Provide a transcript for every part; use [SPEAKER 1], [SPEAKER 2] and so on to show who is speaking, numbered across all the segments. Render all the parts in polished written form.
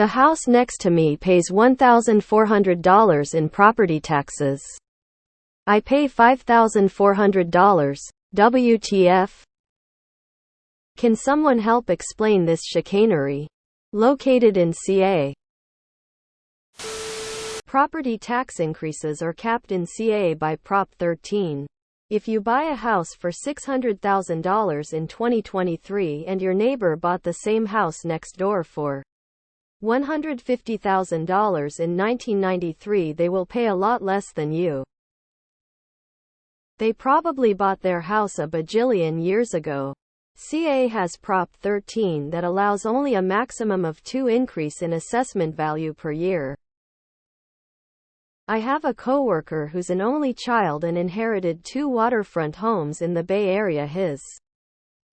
[SPEAKER 1] The house next to me pays $1,400 in property taxes. I pay $5,400. WTF? Can someone help explain this chicanery? Located in CA. Property tax increases are capped in CA by Prop 13. If you buy a house for $600,000 in 2023 and your neighbor bought the same house next door for $150,000 in 1993, they will pay a lot less than you. They probably bought their house a bajillion years ago. CA has Prop 13 that allows only a maximum of 2 increase in assessment value per year. I have a coworker who's an only child and inherited 2 waterfront homes in the Bay Area his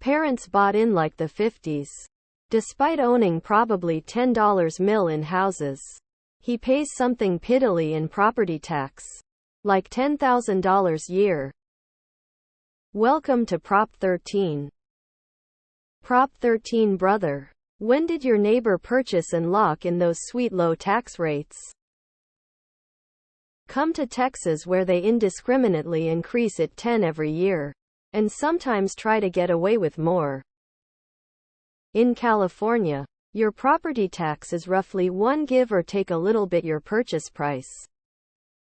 [SPEAKER 1] parents bought in like the 50s. Despite owning probably $10 mil in houses, he pays something piddly in property tax. Like $10,000 year. Welcome to Prop 13. Prop 13 brother. When did your neighbor purchase and lock in those sweet low tax rates? Come to Texas where they indiscriminately increase it 10 every year. And sometimes try to get away with more. In California, your property tax is roughly 1 give or take a little bit your purchase price.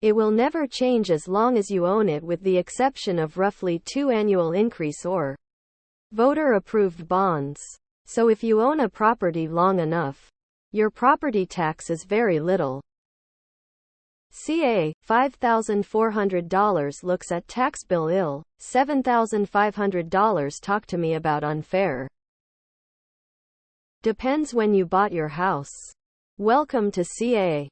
[SPEAKER 1] It will never change as long as you own it with the exception of roughly 2 annual increase or voter-approved bonds. So if you own a property long enough, your property tax is very little. CA, $5,400 looks at tax bill ill, $7,500 talk to me about unfair. Depends when you bought your house. Welcome to CA.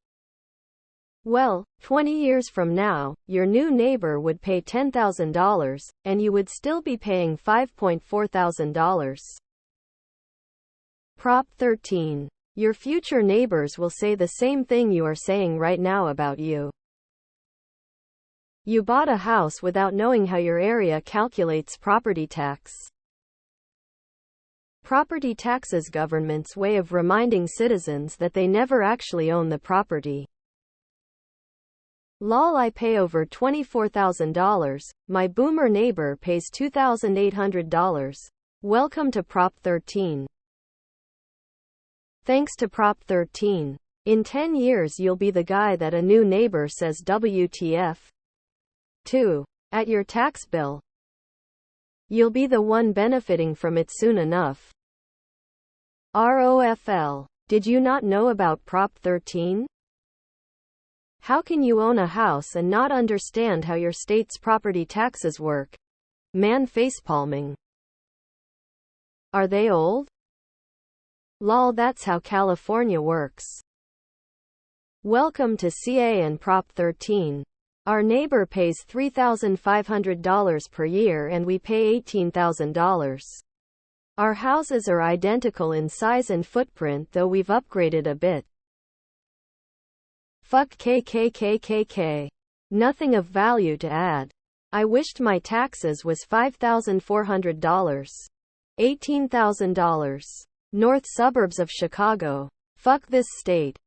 [SPEAKER 1] Well, 20 years from now, your new neighbor would pay $10,000, and you would still be paying $5,400. Prop 13. Your future neighbors will say the same thing you are saying right now about you. You bought a house without knowing how your area calculates property tax. Property taxes government's way of reminding citizens that they never actually own the property. Lol, I pay over $24,000, my boomer neighbor pays $2,800. Welcome to Prop 13. Thanks to Prop 13. In 10 years you'll be the guy that a new neighbor says WTF to at your tax bill. You'll be the one benefiting from it soon enough. ROFL. Did you not know about Prop 13? How can you own a house and not understand how your state's property taxes work? Man facepalming. Are they old? Lol, that's how California works. Welcome to CA and Prop 13. Our neighbor pays $3,500 per year and we pay $18,000. Our houses are identical in size and footprint though we've upgraded a bit. Fuck KKKKK. Nothing of value to add. I wished my taxes was $5,400. $18,000. North suburbs of Chicago. Fuck this state.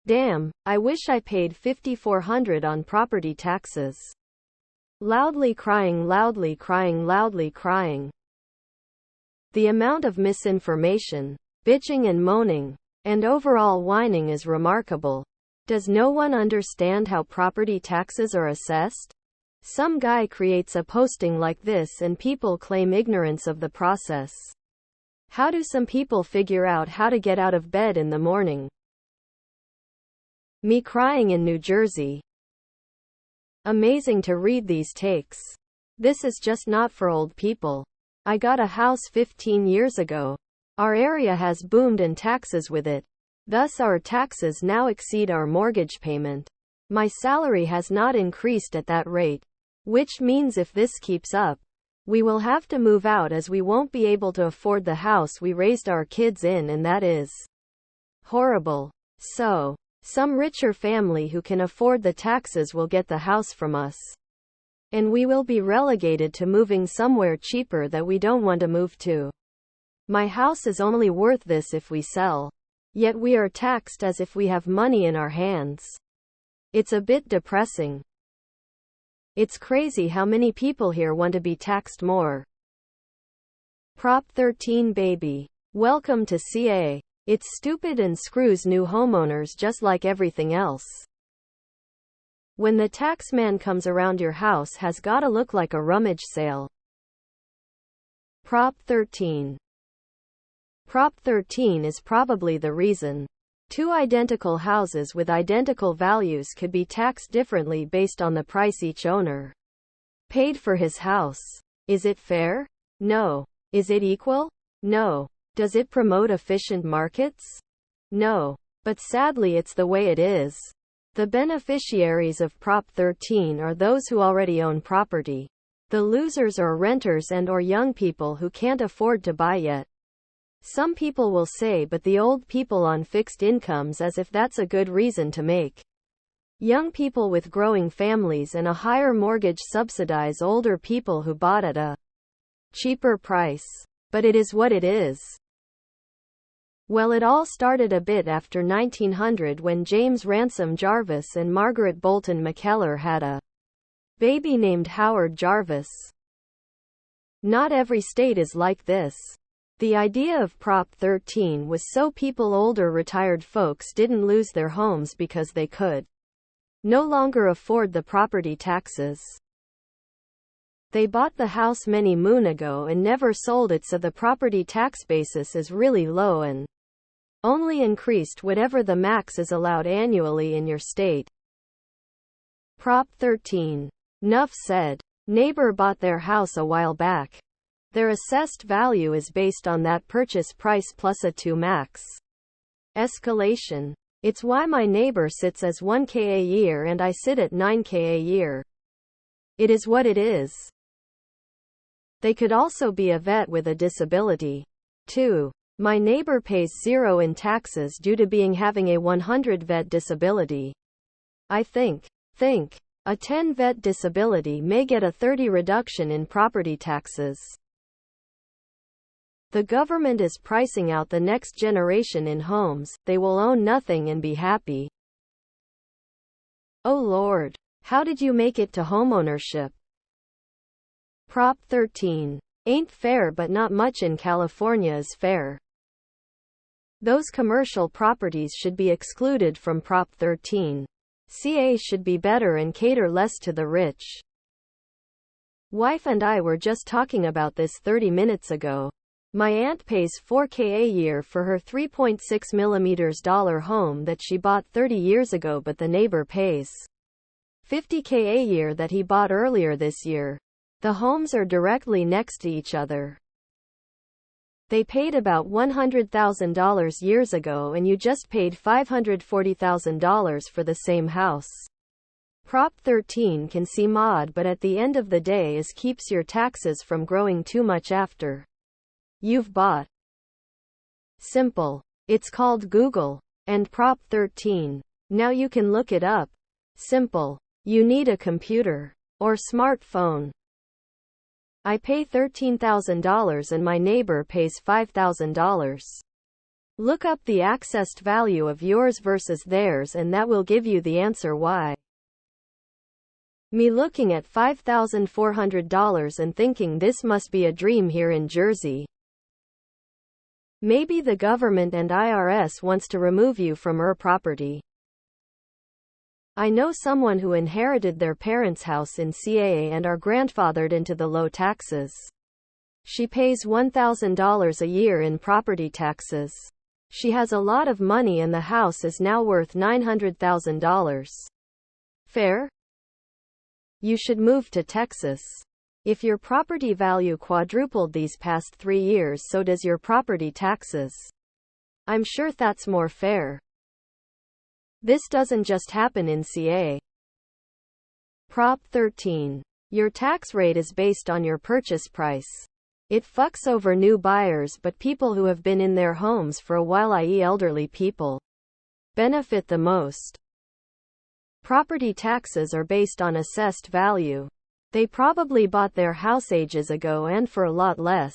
[SPEAKER 1] Damn, I wish I paid $5,400 on property taxes. Loudly crying, loudly crying, loudly crying. The amount of misinformation, bitching and moaning, and overall whining is remarkable. Does no one understand how property taxes are assessed? Some guy creates a posting like this and people claim ignorance of the process. How do some people figure out how to get out of bed in the morning? Me crying in New Jersey. Amazing to read these takes. This is just not for old people. I got a house 15 years ago. Our area has boomed and taxes with it. Thus our taxes now exceed our mortgage payment. My salary has not increased at that rate. Which means if this keeps up, we will have to move out as we won't be able to afford the house we raised our kids in, and that is horrible. So, some richer family who can afford the taxes will get the house from us. And we will be relegated to moving somewhere cheaper that we don't want to move to. My house is only worth this if we sell. Yet we are taxed as if we have money in our hands. It's a bit depressing. It's crazy how many people here want to be taxed more. Prop 13 baby. Welcome to CA. It's stupid and screws new homeowners just like everything else. When the tax man comes around, your house has gotta look like a rummage sale. Prop 13. Prop 13 is probably the reason. Two identical houses with identical values could be taxed differently based on the price each owner paid for his house. Is it fair? No. Is it equal? No. Does it promote efficient markets? No. But sadly, it's the way it is. The beneficiaries of Prop 13 are those who already own property. The losers are renters and/or young people who can't afford to buy yet. Some people will say, but the old people on fixed incomes, as if that's a good reason to make young people with growing families and a higher mortgage subsidize older people who bought at a cheaper price. But it is what it is. Well, it all started a bit after 1900 when James Ransom Jarvis and Margaret Bolton McKellar had a baby named Howard Jarvis. Not every state is like this. The idea of Prop 13 was so people, older retired folks, didn't lose their homes because they could no longer afford the property taxes. They bought the house many moon ago and never sold it, so the property tax basis is really low and only increased whatever the max is allowed annually in your state. Prop 13. Nuff said. Neighbor bought their house a while back. Their assessed value is based on that purchase price plus a 2 max escalation. It's why my neighbor sits as 1K a year and I sit at 9K a year. It is what it is. They could also be a vet with a disability. 2. My neighbor pays 0 in taxes due to having a 100 vet disability. I think a 10 vet disability may get a 30 reduction in property taxes. The government is pricing out the next generation in homes. They will own nothing and be happy. Oh Lord. How did you make it to homeownership? Prop 13. Ain't fair, but not much in California is fair. Those commercial properties should be excluded from Prop 13. CA should be better and cater less to the rich. Wife and I were just talking about this 30 minutes ago. My aunt pays $4K a year for her 3.6mm home that she bought 30 years ago, but the neighbor pays $50K a year that he bought earlier this year. The homes are directly next to each other. They paid about $100,000 years ago and you just paid $540,000 for the same house. Prop 13 can seem odd, but at the end of the day it keeps your taxes from growing too much after you've bought. Simple. It's called Google and Prop 13. Now you can look it up. Simple. You need a computer or smartphone. I pay $13,000 and my neighbor pays $5,000. Look up the accessed value of yours versus theirs and that will give you the answer why. Me looking at $5,400 and thinking this must be a dream here in Jersey. Maybe the government and IRS wants to remove you from her property. I know someone who inherited their parents' house in CAA and are grandfathered into the low taxes. She pays $1,000 a year in property taxes. She has a lot of money and the house is now worth $900,000. Fair? You should move to Texas. If your property value quadrupled these past 3 years, so does your property taxes. I'm sure that's more fair. This doesn't just happen in CA. Prop 13. Your tax rate is based on your purchase price. It fucks over new buyers, but people who have been in their homes for a while, i.e. elderly people, benefit the most. Property taxes are based on assessed value. They probably bought their house ages ago and for a lot less.